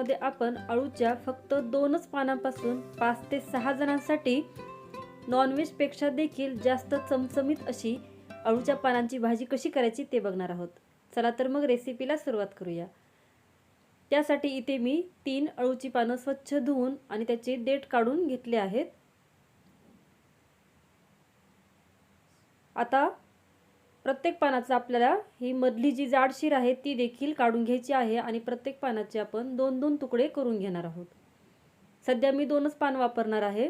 व्हिडिओमध्ये आपण अळूच्या फक्त 2च पानांपासून 5 ते 6 जणांसाठी नॉनव्हेजपेक्षा देखील जास्त चमचमीत अशी अळूच्या पानांची भाजी कशी करायची ते बघणार आहोत। चला तर मग रेसिपीला सुरुवात करूया। त्यासाठी इथे मी 3 अळूची पानं स्वच्छ धुवून आणि त्याचे देठ काढून घेतले आहेत। आता प्रत्येक पानाचा आपल्याला ही मधली जी जाडशीर आहे ती देखील काढून घ्यायची आहे आणि प्रत्येक पानाचे आपण 2-2 तुकडे करून घेणार आहोत। सध्या मी 2च पान वापरणार आहे।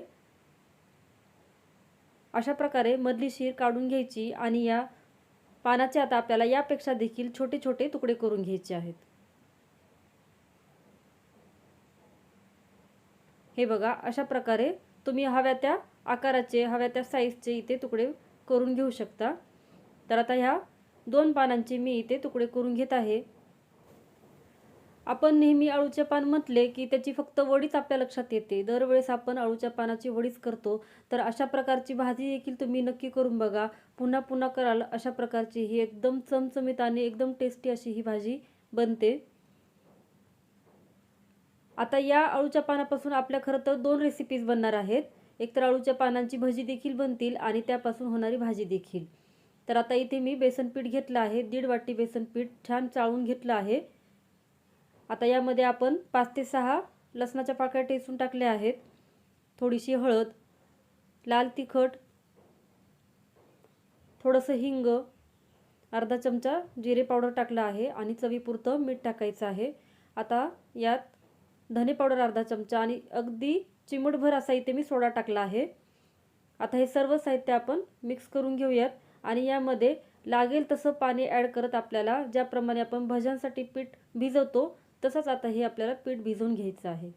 अशा प्रकारे मधली शीर काढून घ्यायची आणि या पानाचे आता आपल्याला यापेक्षा देखील छोटे छोटे तुकडे करून घ्यायचे आहेत। हे बघा, अशा प्रकारे तुम्ही हव्या त्या आकाराचे हव्या त्या साईजचे इथे तुकडे करून घेऊ शकता। तर आता ह्या 2 पानांचे मी इथे तुकडे करून घेत आहे। आपण नेहमी अळूचे पान म्हटले की त्याची फक्त वडीच आपल्या लक्षात येते। दरवेळेस आपण अळूच्या पानाची वडीच करतो, तर अशा प्रकारची भाजी देखील तुम्ही नक्की करून बघा। पुन्हा पुन्हा कराल अशा प्रकारची ही एकदम चमचमीत आणि एकदम टेस्टी अशी ही भाजी बनते। आता या अळूच्या पानापासून आपल्या खरं तर 2 रेसिपीज बनणार आहेत। एक तर अळूच्या पानांची भजी देखील बनतील आणि त्यापासून होणारी भाजी देखील। तर आता इथे मी बेसन पीठ घेतलं आहे, 1.5 वाटी बेसन पीठ छान चाळून घेतलं आहे। आता यामध्ये आपण 5 ते 6 लसणाच्या पाकळ्या ठेचून टाकल्या आहेत, थोडीशी हळद, लाल तिखट, थोडंसं हिंग, अर्धा चमचा जिरे पावडर टाकला आहे आणि चवीपुरतं मीठ टाकायचं आहे। आता यात धने पावडर अर्धा चमचा आणि अगदी चिमूटभर असा इथे मी सोडा टाकला आहे। आता हे सर्व साहित्य आपण मिक्स करून घेऊयात आणि यामध्ये लागेल तसं पाणी ॲड करत आपल्याला ज्याप्रमाणे आपण भज्यांसाठी पीठ भिजवतो तसंच आता हे आपल्याला पीठ भिजवून घ्यायचं आहे।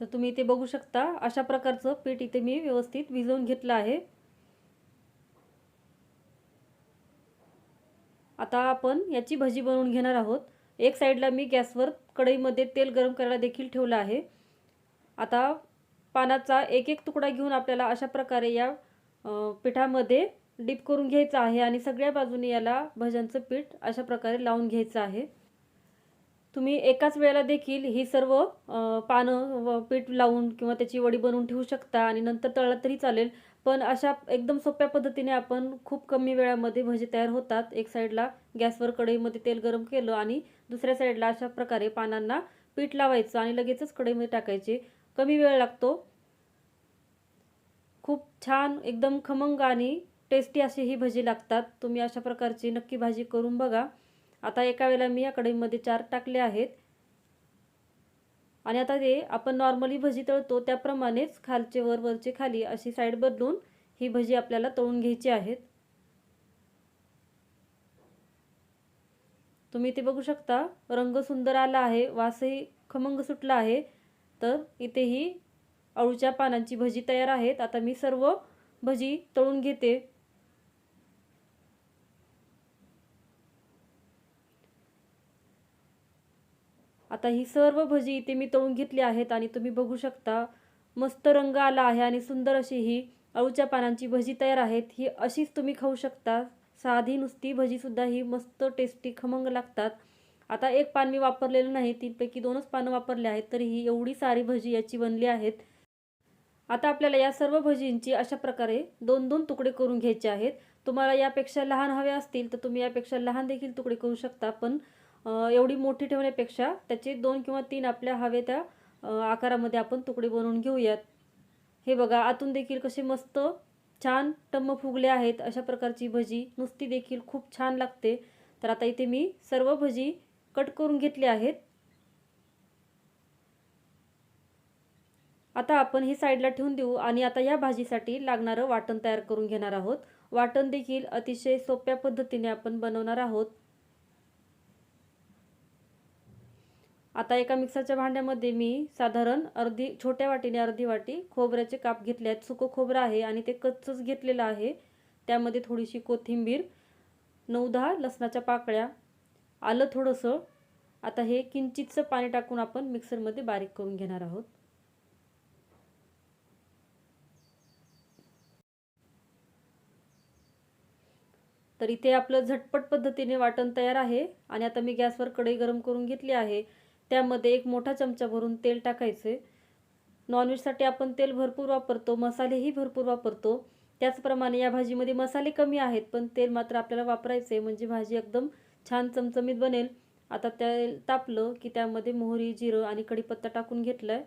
तर तुम्ही इथे बघू शकता अशा प्रकारचं पीठ इथे मी व्यवस्थित भिजवून घेतलं आहे। आता आपण याची भजी बनवून घेणार आहोत। एक साईडला मी गॅसवर कढईमध्ये तेल गरम करायला देखील ठेवलं आहे। आता पानाचा एक एक तुकडा घेऊन आपल्याला अशा प्रकारे या पिठामध्ये डीप करून घ्यायचं आहे आणि सगळ्या बाजूने याला भज्यांचं पीठ अशा प्रकारे लावून घ्यायचं आहे। तुम्ही एकाच वेळेला देखील ही सर्व पानं पीठ लावून किंवा त्याची वडी बनवून ठेवू शकता आणि नंतर तळला तरी चालेल, पण अशा एकदम सोप्या पद्धतीने आपण खूप कमी वेळामध्ये भजी तयार होतात। एक साईडला गॅसवर कढईमध्ये तेल गरम केलं आणि दुसऱ्या साईडला अशा प्रकारे पानांना पीठ लावायचं आणि लगेचच कढईमध्ये टाकायचे। कमी वेळ लागतो। खूप छान एकदम खमंग आणि टेस्टी अशी ही भजी लागतात। तुम्ही अशा प्रकारची नक्की भाजी करून बघा। आता एका वेळेला मी या कढईमध्ये 4 टाकले आहेत आणि आता ते आपण नॉर्मली भजी तळतो त्याप्रमाणेच खालचे वर वरचे खाली अशी साईड बदलून ही भजी आपल्याला तळून घ्यायची आहेत। तुम्ही इथे बघू शकता रंग सुंदर आला आहे, वासही खमंग सुटला आहे। तर इथे ही अळूच्या पानांची भजी तयार आहेत। आता मी सर्व भजी तळून घेते। आता ही सर्व भजी इथे मी तळून घेतली आहेत आणि तुम्ही बघू शकता मस्त रंग आला आहे आणि सुंदर अशी ही अळूच्या पानांची भजी तयार आहेत। ही अशीच तुम्ही खाऊ शकता। साधी नुसती भजी सुद्धा ही मस्त टेस्टी खमंग लागतात। आता एक पान मी वापरलेलं नाही, 3 पैकी 2च पानं वापरले आहेत, तरी ही एवढी सारी भजी याची बनली आहेत। आता आपल्याला या सर्व भजींची अशा प्रकारे 2-2 तुकडे करून घ्यायचे आहेत। तुम्हाला यापेक्षा लहान हवे असतील तर तुम्ही यापेक्षा लहान देखील तुकडे करू शकता, पण एवढी मोठी ठेवण्यापेक्षा त्याचे 2 किंवा 3 आपल्या हवे त्या आकारामध्ये आपण तुकडे बनवून घेऊयात। हे बघा, आतून देखील कसे मस्त छान टम्म फुगले आहेत। अशा प्रकारची भजी नुसती देखील खूप छान लागते। तर आता इथे मी सर्व भजी कट करून घेतले आहेत। आता आपण ही साईडला ठेवून देऊ आणि आता या भाजीसाठी लागणारं वाटण तयार करून घेणार आहोत। वाटण देखील अतिशय सोप्या पद्धतीने आपण बनवणार आहोत। आता एका मिक्सरच्या भांड्यामध्ये मी साधारण छोट्या वाटीने अर्धी वाटी खोबऱ्याचे काप घेतले आहेत। सुकं खोबरं आहे आणि ते कच्चंच घेतलेलं आहे। त्यामध्ये थोडीशी कोथिंबीर, 9-10 लसणाच्या पाकळ्या, आलं थोडंसं। आता हे किंचितचं पाणी टाकून आपण मिक्सरमध्ये बारीक करून घेणार आहोत। तर इथे आपलं झटपट पद्धतीने वाटण तयार आहे आणि आता मी गॅसवर कढई गरम करून घेतली आहे. त्यामध्ये 1 मोठा चमचा भरून तेल टाकायचे. नॉनव्हेजसाठी आपण तेल भरपूर वापरतो, मसालेही भरपूर वापरतो. त्याचप्रमाणे या भाजीमध्ये मसाले कमी आहेत, पण तेल मात्र आपल्याला वापरायचे म्हणजे भाजी एकदम छान चमचमीत बनेल. आता तेल तापलं की त्यामध्ये मोहरी, जिरं आणि कढीपत्ता टाकून घेतलाय.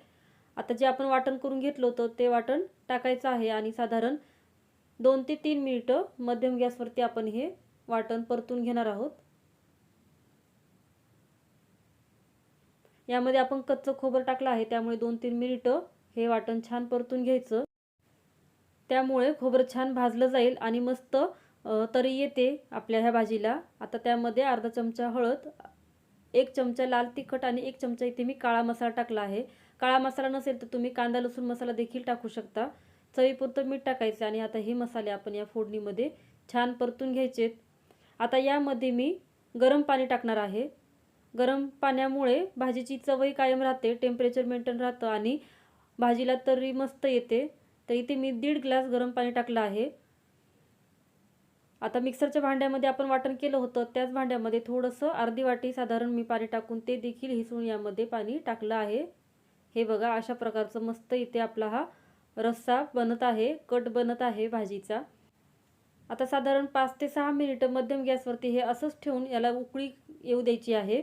आता जे आपण वाटण करून घेतलं होतं ते वाटण टाकायचं आहे आणि साधारण 2 ते 3 मिनिटं मध्यम गॅसवरती आपण हे वाटण परतून घेणार आहोत. यामध्ये आपण कच्चं खोबरं टाकलं आहे, त्यामुळे 2-3 मिनिटं हे वाटण छान परतून घ्यायचं. त्यामुळे खोबरं छान भाजलं जाईल आणि मस्त तरी येते आपल्या ह्या भाजीला. आता त्यामध्ये अर्धा चमचा हळद, 1 चमचा लाल तिखट आणि 1 चमचा इथे मी काळा मसाला टाकला आहे. काळा मसाला नसेल तर तुम्ही कांदा लसूण मसाला देखील टाकू शकता. चवीपुरतं मीठ टाकायचं आणि आता हे मसाले आपण या फोडणीमध्ये छान परतून घ्यायचेत. आता यामध्ये मी गरम पाणी टाकणार आहे. गरम पाण्यामुळे भाजीची चवही कायम राहते, टेम्परेचर मेंटेन राहतं आणि भाजीला तर्री मस्त येते. तर इथे मी 1.5 ग्लास गरम पाणी टाकलं आहे. आता मिक्सरच्या भांड्यामध्ये आपण वाटण केलं होतं त्याच भांड्यामध्ये थोडंसं अर्धी वाटी साधारण मी पाणी टाकून ते देखील हिसळून यामध्ये पाणी टाकलं आहे. हे बघा अशा प्रकारचं मस्त इथे आपला हा रस्सा बनत आहे, कट बनत आहे भाजीचा. आता साधारण 5 ते 6 मिनिटं मध्यम गॅसवरती हे असंच ठेवून याला उकळी येऊ द्यायची आहे.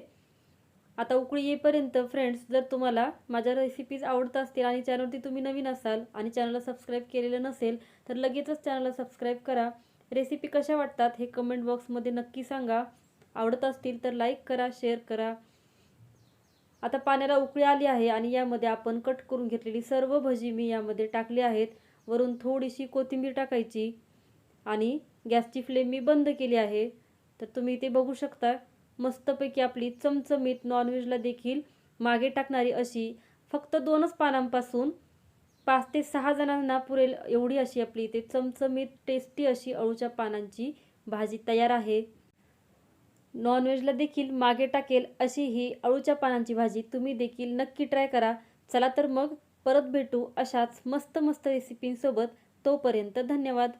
आता उकळी येईपर्यंत फ्रेंड्स, जर तुम्हाला माझ्या रेसिपीज आवडत असतील आणि चॅनलवरती तुम्ही नवीन असाल आणि चॅनलला सबस्क्राईब केलेलं नसेल तर लगेचच चॅनलला सबस्क्राईब करा. रेसिपी कशा वाटतात हे कमेंट बॉक्समध्ये नक्की सांगा. आवडत असतील तर लाईक करा, शेअर करा. आता पाण्याला उकळी आली आहे आणि यामध्ये आपण कट करून घेतलेली सर्व भजी मी यामध्ये टाकली आहेत. वरून थोडीशी कोथिंबीर टाकायची आणि गॅसची फ्लेम मी बंद केली आहे. तर तुम्ही इथे बघू शकता मस्तपैकी आपली चमचमीत नॉनव्हेजला देखील मागे टाकणारी अशी फक्त 2च पानांपासून 5 ते 6 जणांना पुरेल एवढी अशी आपली इथे चमचमीत टेस्टी अशी अळूच्या पानांची भाजी तयार आहे. नॉनव्हेजला देखील मागे टाकेल अशी ही अळूच्या पानांची भाजी तुम्ही देखील नक्की ट्राय करा. चला तर मग परत भेटू अशाच मस्त मस्त रेसिपींसोबत. तोपर्यंत धन्यवाद.